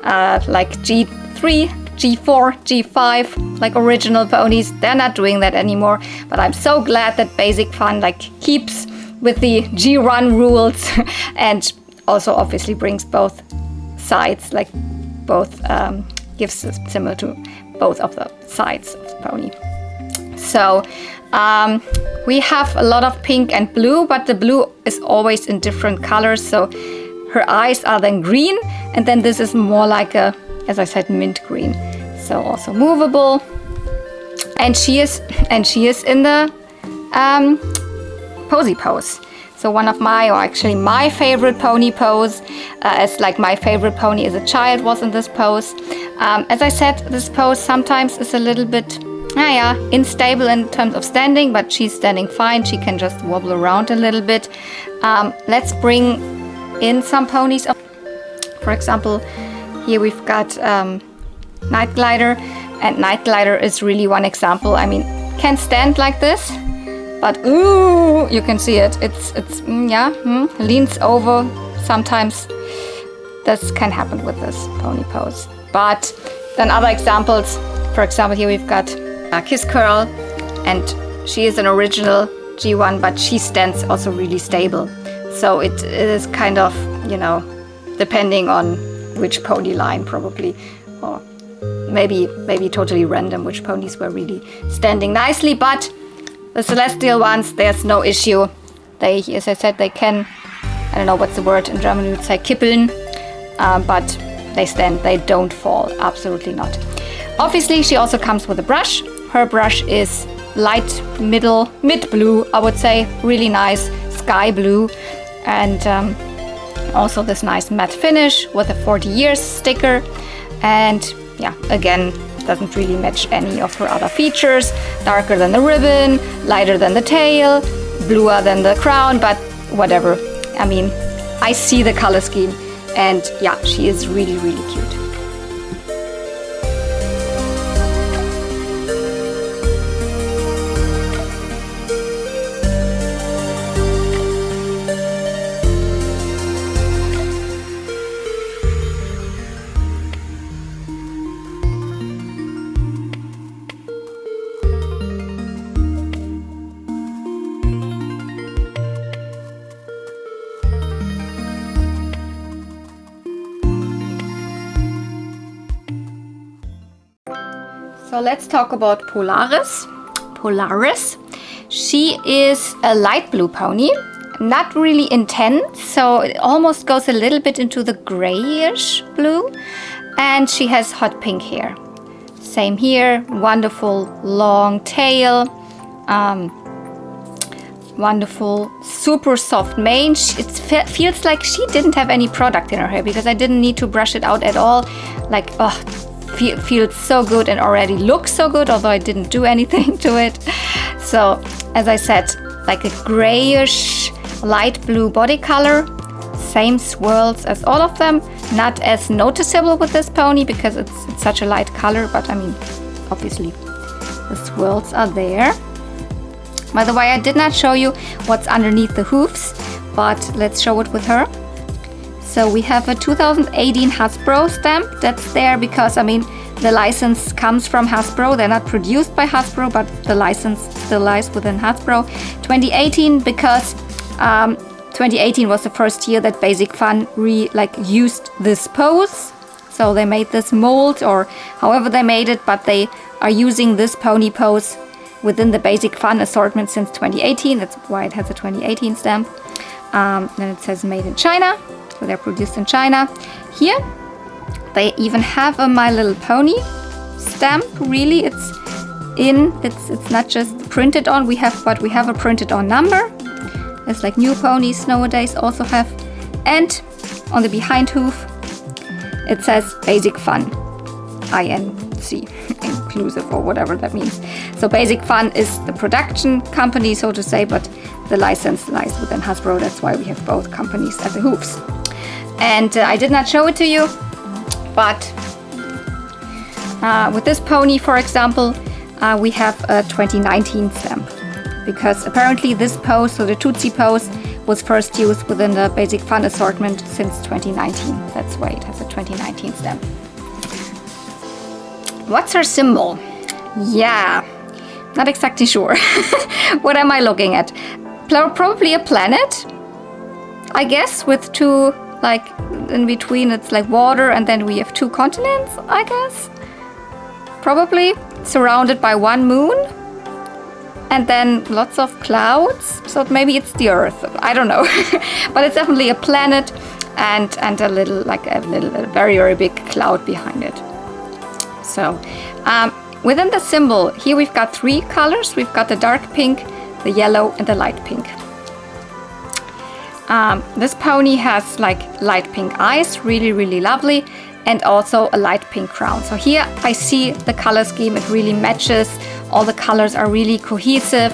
like G3, G4, G5, like original ponies, they're not doing that anymore. But I'm so glad that Basic Fun like keeps with the G1 rules and also obviously brings both sides, like both gives a symbol to both of the sides of the pony. So we have a lot of pink and blue, but the blue is always in different colors. So her eyes are then green, and then this is more like a, as I said, mint green. So also movable, and she is in the posy pose. So one of my, or actually my favorite pony pose, as like my favorite pony as a child was in this pose. As I said, this pose sometimes is a little bit unstable in terms of standing, but she's standing fine. She can just wobble around a little bit. Let's bring in some ponies. For example, here we've got Night Glider, and Night Glider is really one example. I mean, can stand like this, but ooh, you can see it. It's leans over. Sometimes this can happen with this pony pose. But then other examples, for example, here we've got Kiss Curl, and she is an original G1, but she stands also really stable. So it is kind of, depending on which pony line probably, or maybe totally random which ponies were really standing nicely. But the Celestial ones, there's no issue. They, as I said, they can, I don't know what's the word in German, we would say kippeln, but they stand, they don't fall, absolutely not. Obviously, she also comes with a brush. Her brush is light mid blue, I would say, really nice sky blue, and also this nice matte finish with a 40 years sticker. And yeah, again, doesn't really match any of her other features. Darker than the ribbon, lighter than the tail, bluer than the crown, but whatever. I mean, I see the color scheme, and yeah, she is really, really cute. So let's talk about Polaris. Polaris. She is a light blue pony, not really intense, so it almost goes a little bit into the grayish blue, and she has hot pink hair. Same here, wonderful long tail, Wonderful, super soft mane. It feels like she didn't have any product in her hair because I didn't need to brush it out at all. Like, oh, feels so good and already looks so good, although I didn't do anything to it. So, as I said, like a grayish light blue body color. Same swirls as all of them. Not as noticeable with this pony because it's such a light color, but I mean, obviously the swirls are there. By the way, I did not show you what's underneath the hoofs, but let's show it with her. So we have a 2018 Hasbro stamp that's there because, I mean, the license comes from Hasbro. They're not produced by Hasbro, but the license still lies within Hasbro. 2018 because 2018 was the first year that Basic Fun used this pose. So they made this mold or however they made it, but they are using this pony pose within the Basic Fun assortment since 2018. That's why it has a 2018 stamp. Then it says made in China, so they're produced in China. Here they even have a My Little Pony stamp. Really, it's not just printed on. We have a printed on number. It's like new ponies nowadays also have. And on the behind hoof it says Basic Fun, INC, inclusive or whatever that means. So Basic Fun is the production company, so to say, but the license lies within Hasbro. That's why we have both companies at the hoofs. And I did not show it to you, but with this pony, for example, we have a 2019 stamp because apparently this pose, so the Tootsie pose, was first used within the Basic Fun assortment since 2019. That's why it has a 2019 stamp. What's her symbol? Yeah, not exactly sure. What am I looking at? Probably a planet, I guess, with two, like, in between it's like water and then we have two continents, I guess. Probably surrounded by one moon and then lots of clouds. So maybe it's the Earth, I don't know. But it's definitely a planet and a little, a very, very big cloud behind it. So within the symbol, here we've got three colors. We've got the dark pink, the yellow, and the light pink. This pony has like light pink eyes, really, really lovely, and also a light pink crown. So here I see the color scheme, it really matches. All the colors are really cohesive.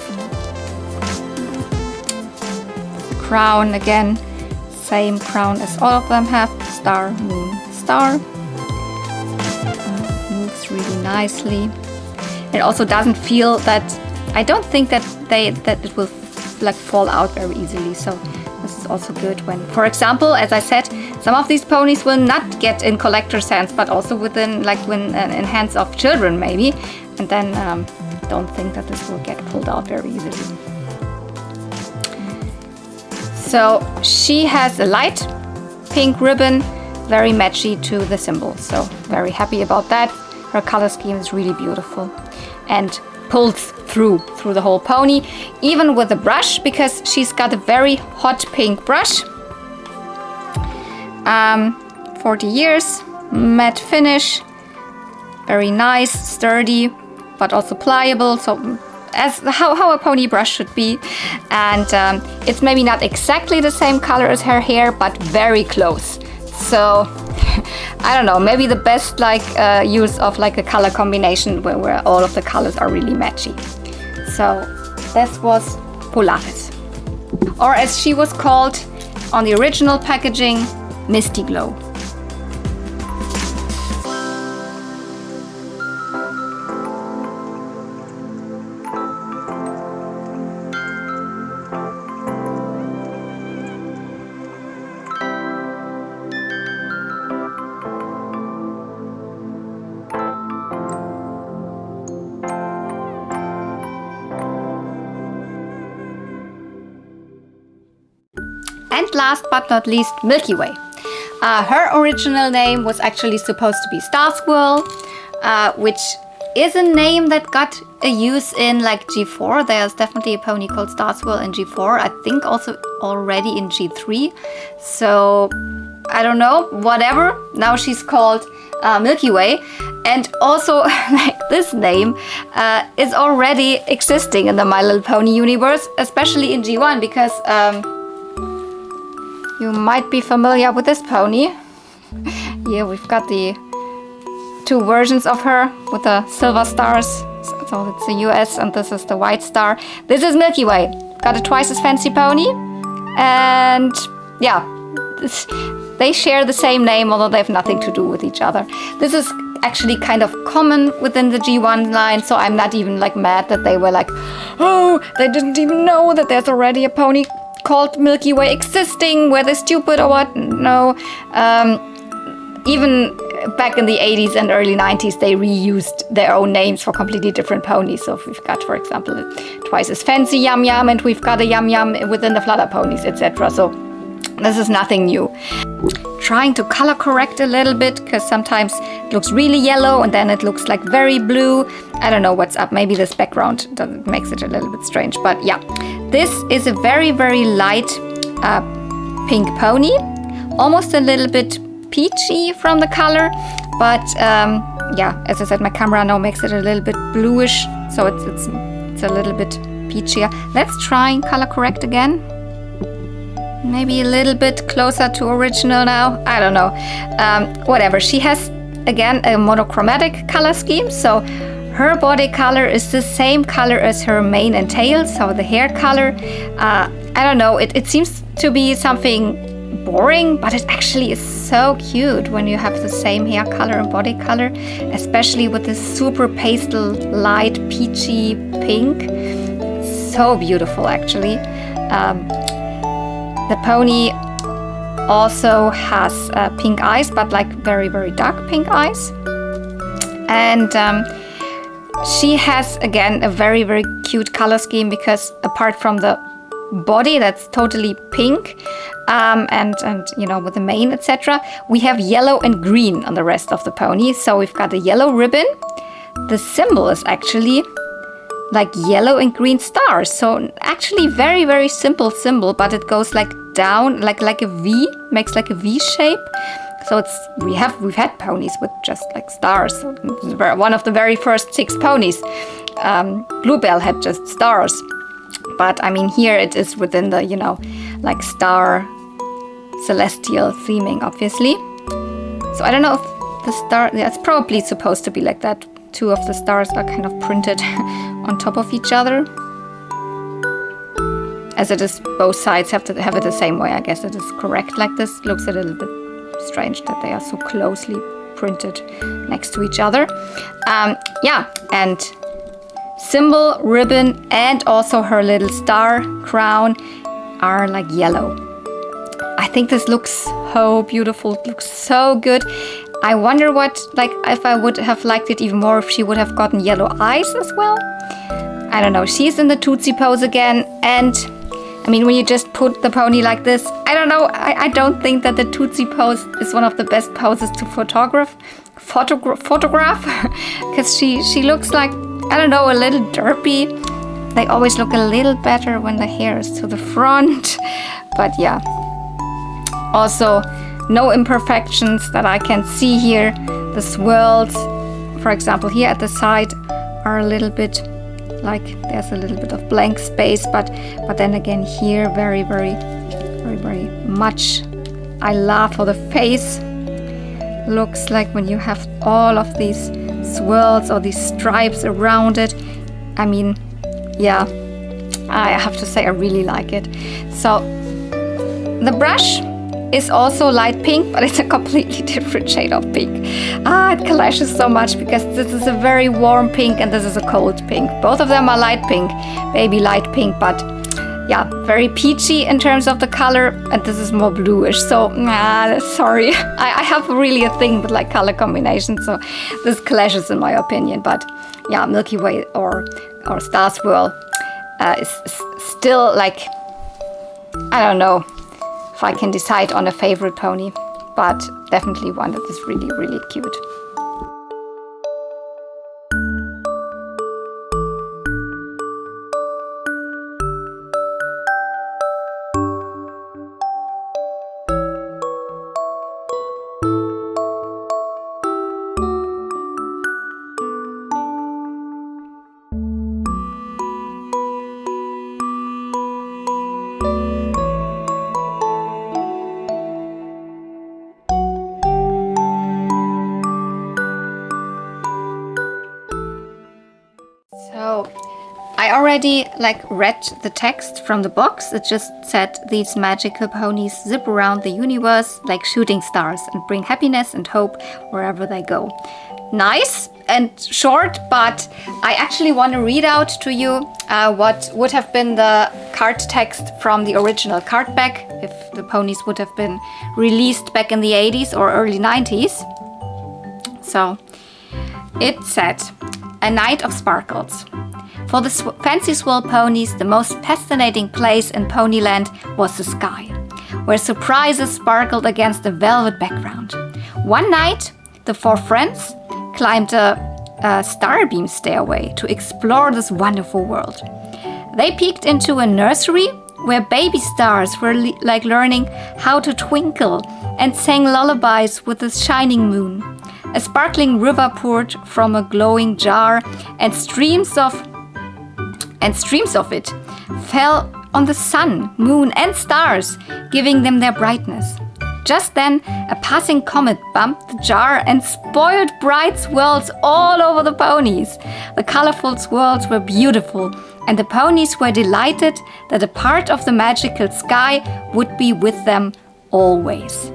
The crown, again, same crown as all of them have. Star, moon, star. Moves really nicely. It also doesn't feel that, I don't think that it will like fall out very easily. So this is also good when, for example, as I said, some of these ponies will not get in collector's hands, but also within, like, when in hands of children maybe, and then don't think that this will get pulled out very easily. So she has a light pink ribbon, very matchy to the symbol. So very happy about that. Her color scheme is really beautiful and pulls through the whole pony, even with the brush, because she's got a very hot pink brush. 40 years, matte finish, very nice, sturdy, but also pliable. So as how a pony brush should be. And it's maybe not exactly the same color as her hair, but very close. So I don't know, maybe the best use of like a color combination where all of the colors are really matchy. So this was Polaris, or as she was called on the original packaging, Misty Glow. And last but not least, Milky Way. Her original name was actually supposed to be Star Swirl, which is a name that got a use in like G4. There's definitely a pony called Star Swirl in G4. I think also already in G3. So I don't know, whatever. Now she's called Milky Way. And also, like, this name is already existing in the My Little Pony universe, especially in G1, because you might be familiar with this pony. Here we've got the 2 versions of her with the silver stars. So it's the US and this is the white star. This is Milky Way. Got a twice as fancy pony. And yeah, they share the same name, although they have nothing to do with each other. This is actually kind of common within the G1 line, so I'm not even like mad that they were like, oh, they didn't even know that there's already a pony called Milky Way existing, were they stupid or what? No. Even back in the 80s and early 90s, they reused their own names for completely different ponies. So we've got, for example, twice as fancy Yum Yum, and we've got a Yum Yum within the Flutter Ponies, etc. So this is nothing new. Trying to color correct a little bit, because sometimes it looks really yellow and then it looks like very blue. I don't know what's up. Maybe this background makes it a little bit strange. But yeah, this is a very, very light pink pony. Almost a little bit peachy from the color, but yeah, as I said, my camera now makes it a little bit bluish, so it's a little bit peachier. Let's try and color correct again. Maybe a little bit closer to original now. I don't know. Whatever. She has again a monochromatic color scheme, so her body color is the same color as her mane and tail. So the hair color, I don't know. It seems to be something boring, but it actually is so cute when you have the same hair color and body color, especially with this super pastel light peachy pink. It's so beautiful, actually. The pony also has pink eyes, but like very, very dark pink eyes. And she has, again, a very, very cute color scheme, because apart from the body that's totally pink, and you know, with the mane, etc., we have yellow and green on the rest of the pony. So we've got a yellow ribbon. The symbol is actually like yellow and green stars. So actually very, very simple symbol, but it goes like down, like a V, makes like a V shape. So it's we've had ponies with just like stars. One of the very first 6 ponies, Bluebell, had just stars. But I mean, here it is within the, you know, like star celestial theming, obviously. So I don't know if the star, yeah, it's probably supposed to be like that. 2 of the stars are kind of printed on top of each other. As it is, both sides have to have it the same way. I guess it is correct like this. Looks a little bit strange that they are so closely printed next to each other. Yeah, and symbol, ribbon, and also her little star crown are like yellow. I think this looks so beautiful. It looks so good. I wonder what, like, if I would have liked it even more if she would have gotten yellow eyes as well. I don't know. She's in the Tootsie pose again, and I mean, when you just put the pony like this, I don't know. I don't think that the Tootsie pose is one of the best poses to photograph, because she looks like, I don't know, a little derpy. They always look a little better when the hair is to the front. But yeah, also no imperfections that I can see here. The swirls, for example, here at the side are a little bit like there's a little bit of blank space, but then again here very, very, very, very much I love how the face looks like when you have all of these swirls or these stripes around it. I mean, yeah, I have to say I really like it. So the brush is also light pink, but it's a completely different shade of pink. It clashes so much because this is a very warm pink and this is a cold pink. Both of them are light pink, baby light pink, but yeah, very peachy in terms of the color, and this is more bluish. So sorry, I have really a thing with like color combinations, so this clashes in my opinion. But yeah, Milky Way or Star Swirl is still like, I don't know if I can decide on a favorite pony, but definitely one that is really, really cute. already read the text from the box. It just said these magical ponies zip around the universe like shooting stars and bring happiness and hope wherever they go. Nice and short, but I actually want to read out to you what would have been the card text from the original card back if the ponies would have been released back in the 80s or early 90s. So it said, "A night of sparkles. For the Fancy Swirl ponies, the most fascinating place in Ponyland was the sky, where surprises sparkled against a velvet background. One night, the four friends climbed a starbeam stairway to explore this wonderful world. They peeked into a nursery where baby stars were learning how to twinkle and sang lullabies with the shining moon. A sparkling river poured from a glowing jar, and streams of it fell on the sun, moon, and stars, giving them their brightness. Just then, a passing comet bumped the jar and spoiled bright swirls all over the ponies. The colorful swirls were beautiful, and the ponies were delighted that a part of the magical sky would be with them always."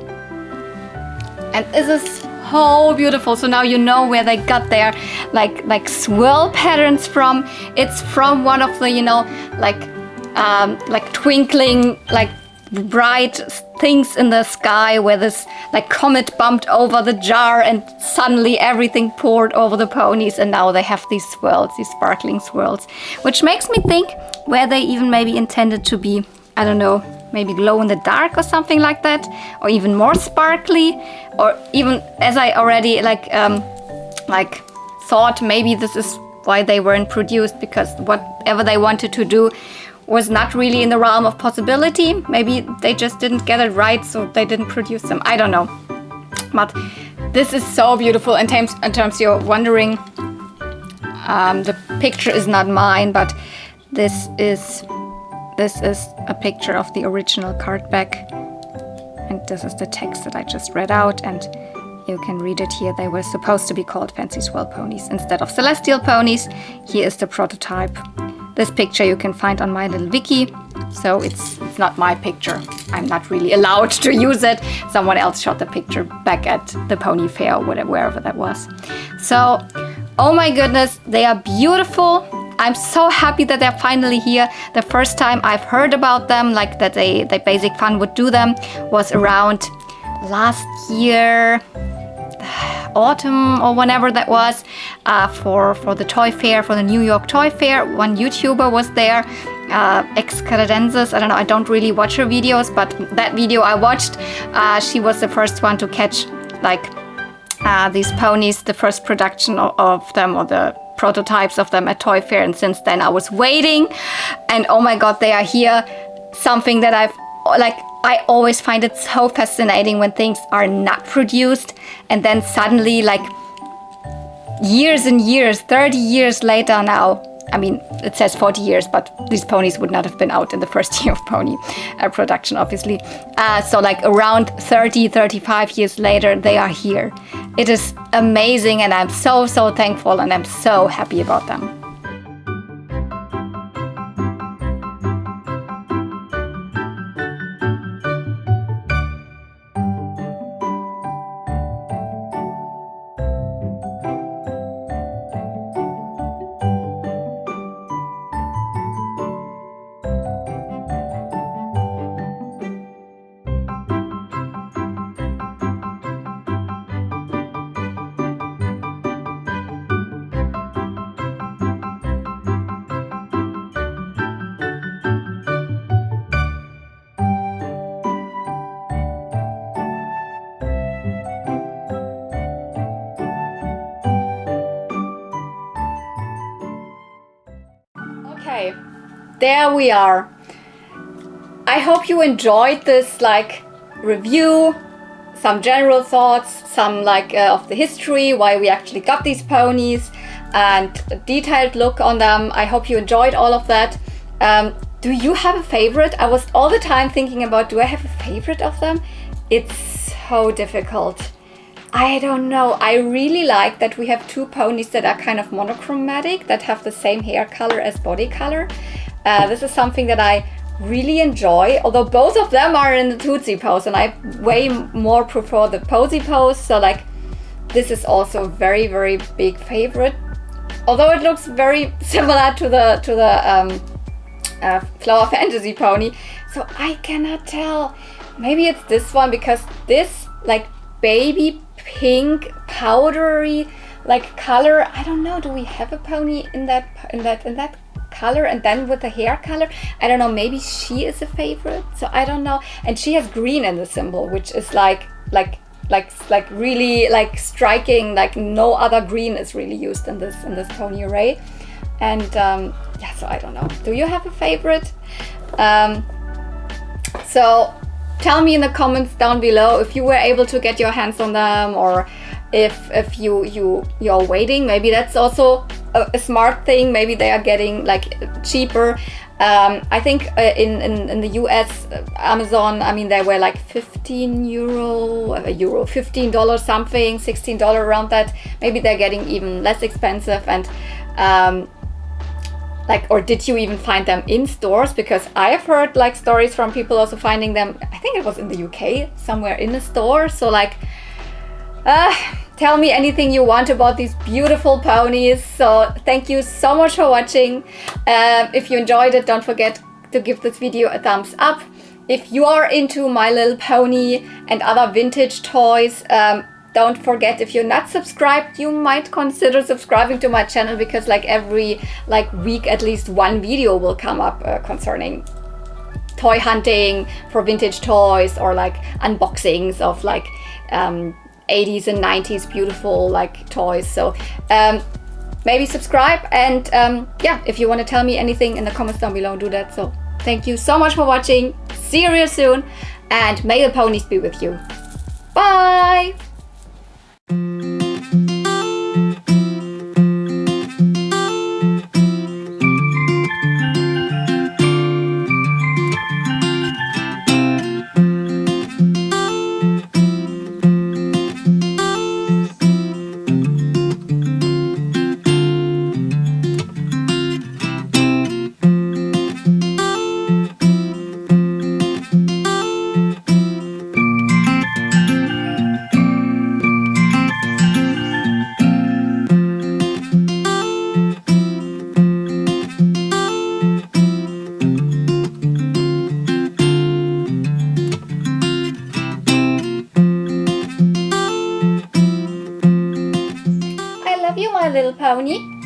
And this is so beautiful. So now you know where they got their like swirl patterns from. It's from one of the, twinkling, bright things in the sky where this comet bumped over the jar and suddenly everything poured over the ponies, and now they have these swirls, these sparkling swirls, which makes me think where they even maybe intended to be, I don't know, maybe glow in the dark or something like that, or even more sparkly, or even, as I already thought, maybe this is why they weren't produced, because whatever they wanted to do was not really in the realm of possibility. Maybe they just didn't get it right, so they didn't produce them. I don't know. But this is so beautiful. In terms you're wondering, the picture is not mine, but this is a picture of the original card back, and this is the text that I just read out, and you can read it here. They were supposed to be called Fancy Swirl ponies instead of Celestial Ponies. Here is the prototype. This picture you can find on my little wiki, so it's not my picture. I'm not really allowed to use it. Someone else shot the picture back at the pony fair or wherever that was. So, oh my goodness, they are beautiful. I'm so happy that they're finally here. The first time I've heard about them, that they Basic Fun would do them, was around last year, autumn or whenever that was, for the toy fair, for the New York Toy Fair. One YouTuber was there, ex-Canadensis. I don't know, I don't really watch her videos, but that video I watched, she was the first one to catch these ponies, the first production of them, or the prototypes of them at Toy Fair, and since then I was waiting, and oh my god, they are here. Something that I always find it so fascinating when things are not produced, and then suddenly, years and years, 30 years later now, I mean, it says 40 years, but these ponies would not have been out in the first year of pony production, obviously. So around 30, 35 years later, they are here. It is amazing, and I'm so, so thankful, and I'm so happy about them. Okay, there we are. I hope you enjoyed this review, some general thoughts, some of the history, why we actually got these ponies, and a detailed look on them. I hope you enjoyed all of that. Do you have a favorite? I was all the time thinking about, do I have a favorite of them? It's so difficult. I don't know. I really like that we have two ponies that are kind of monochromatic, that have the same hair color as body color. This is something that I really enjoy, although both of them are in the Tootsie pose, and I way more prefer the posy pose. So like, this is also a very, very big favorite. Although it looks very similar to the Flower Fantasy pony, so I cannot tell. Maybe it's this one, because this like baby pink powdery like color, I don't know, do we have a pony in that color, and then with the hair color, I don't know, maybe she is a favorite, so I don't know. And she has green in the symbol, which is like really like striking, like no other green is really used in this pony array. And yeah, so I don't know, do you have a favorite? So tell me in the comments down below if you were able to get your hands on them, or if you're waiting. Maybe that's also a smart thing. Maybe they are getting like cheaper. I think in the US, Amazon, I mean, they were like $15 something, $16 around that. Maybe they're getting even less expensive. And like, or did you even find them in stores? Because I have heard like stories from people also finding them, I think it was in the UK, somewhere in a store. So like, tell me anything you want about these beautiful ponies. So thank you so much for watching. If you enjoyed it, don't forget to give this video a thumbs up. If you are into My Little Pony and other vintage toys, don't forget, if you're not subscribed, you might consider subscribing to my channel, because like every week at least one video will come up concerning toy hunting for vintage toys, or like unboxings of like 80s and 90s beautiful like toys. So maybe subscribe, and yeah, if you want to tell me anything in the comments down below, do that. So thank you so much for watching. See you real soon, and may the ponies be with you. Bye. My little pony.